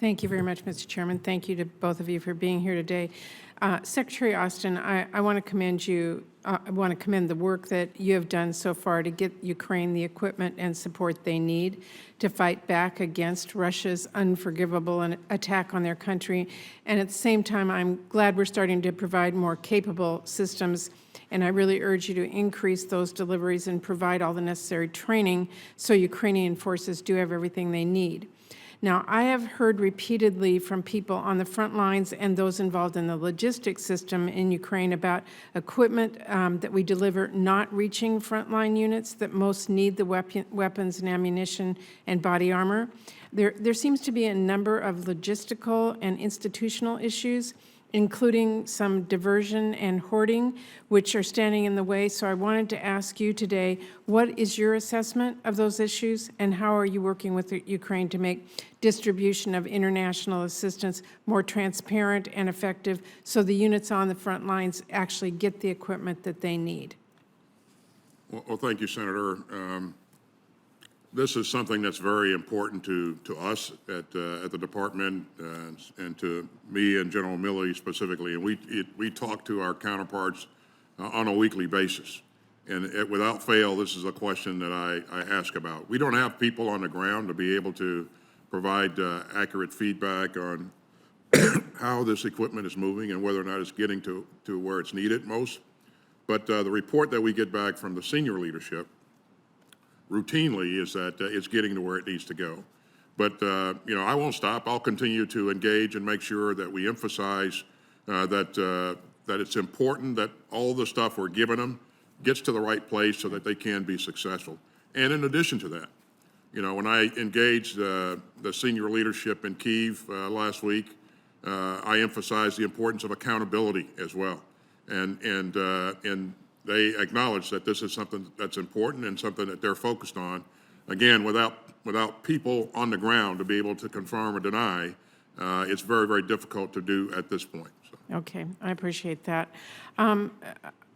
Thank you very much, Mr. Chairman. Thank you to both of you for being here today. Secretary Austin, I want to commend you. I want to commend the work that you have done so far to get Ukraine the equipment and support they need to fight back against Russia's unforgivable attack on their country. And at the same time, I'm glad we're starting to provide more capable systems. And I really urge you to increase those deliveries and provide all the necessary training so Ukrainian forces do have everything they need. Now, I have heard repeatedly from people on the front lines and those involved in the logistics system in Ukraine about equipment that we deliver not reaching frontline units that most need the weapons and ammunition and body armor. There seems to be a number of logistical and institutional issues, including some diversion and hoarding, which are standing in the way. So I wanted to ask you today, what is your assessment of those issues, and how are you working with Ukraine to make distribution of international assistance more transparent and effective so the units on the front lines actually get the equipment that they need? Well, thank you, Senator. This is something that's very important to us at the department and to me and General Milley specifically. And we talk to our counterparts on a weekly basis. And without fail, this is a question that I ask about. We don't have people on the ground to be able to provide accurate feedback on how this equipment is moving and whether or not it's getting to where it's needed most. But the report that we get back from the senior leadership routinely is that it's getting to where it needs to go. But, you know, I won't stop. I'll continue to engage and make sure that we emphasize that it's important that all the stuff we're giving them gets to the right place so that they can be successful. And in addition to that, you know, when I engaged the senior leadership in Kyiv last week, I emphasized the importance of accountability as well. And they acknowledge that this is something that's important and something that they're focused on. Again, without people on the ground to be able to confirm or deny, it's very, very difficult to do at this point. So. Okay, I appreciate that.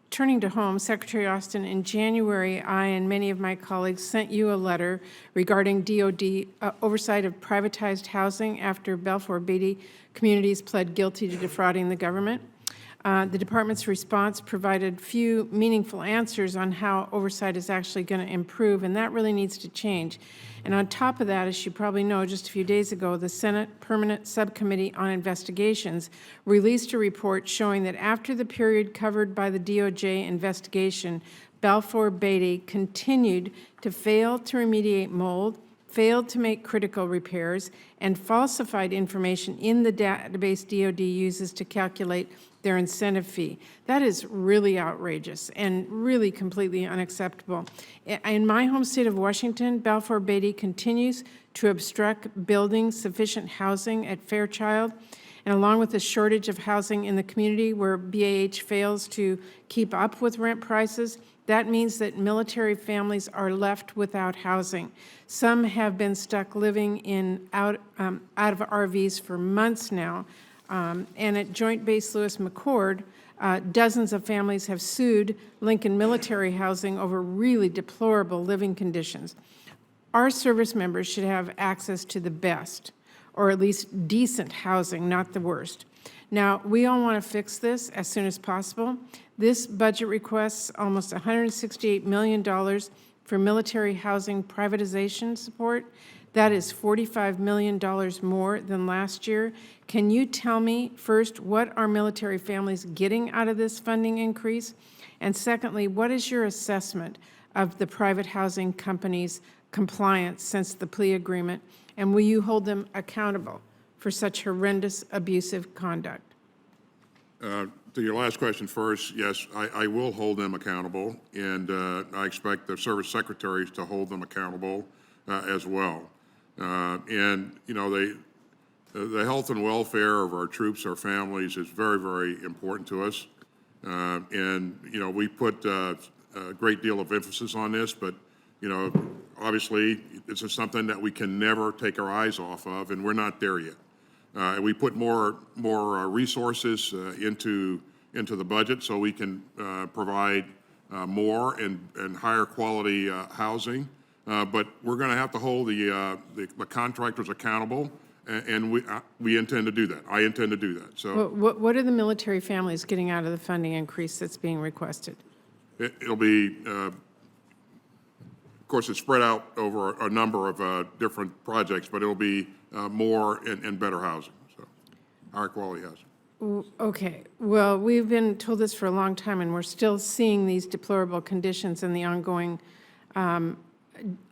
Turning to home, Secretary Austin, in January, I and many of my colleagues sent you a letter regarding DOD oversight of privatized housing after Balfour Beatty communities pled guilty to defrauding the government. The department's response provided few meaningful answers on how oversight is actually going to improve, and that really needs to change. And on top of that, as you probably know, just a few days ago, the Senate Permanent Subcommittee on Investigations released a report showing that after the period covered by the DOJ investigation, Balfour Beatty continued to fail to remediate mold, failed to make critical repairs, and falsified information in the database DOD uses to calculate their incentive fee. That is really outrageous and really completely unacceptable. In my home state of Washington, Balfour Beatty continues to obstruct building sufficient housing at Fairchild, and along with the shortage of housing in the community where BAH fails to keep up with rent prices, that means that military families are left without housing. Some have been stuck living in out of RVs for months now. And at Joint Base Lewis McChord, dozens of families have sued Lincoln Military Housing over really deplorable living conditions. Our service members should have access to the best, or at least decent housing, not the worst. Now, we all want to fix this as soon as possible. This budget requests almost $168 million for military housing privatization support. That is $45 million more than last year. Can you tell me, first, what are military families getting out of this funding increase? And secondly, what is your assessment of the private housing companies' compliance since the plea agreement? And will you hold them accountable for such horrendous abusive conduct? To your last question first, yes, I will hold them accountable, and I expect the service secretaries to hold them accountable as well. And, you know, the health and welfare of our troops, our families, is very, very important to us. And, you know, we put a great deal of emphasis on this, but, you know, obviously, this is something that we can never take our eyes off of, and we're not there yet. We put more resources into the budget so we can provide more and higher quality housing. But we're going to have to hold the contractors accountable and we intend to do that. I intend to do that. So What are the military families getting out of the funding increase that's being requested? it'll be, of course, it's spread out over a number of different projects, but it'll be more and better housing, so higher quality housing. Okay, well, we've been told this for a long time, and we're still seeing these deplorable conditions and the ongoing,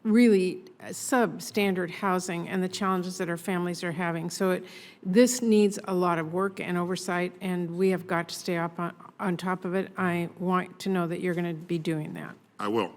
really substandard housing and the challenges that our families are having. So this needs a lot of work and oversight, and we have got to stay up on top of it. I want to know that you're going to be doing that. I will.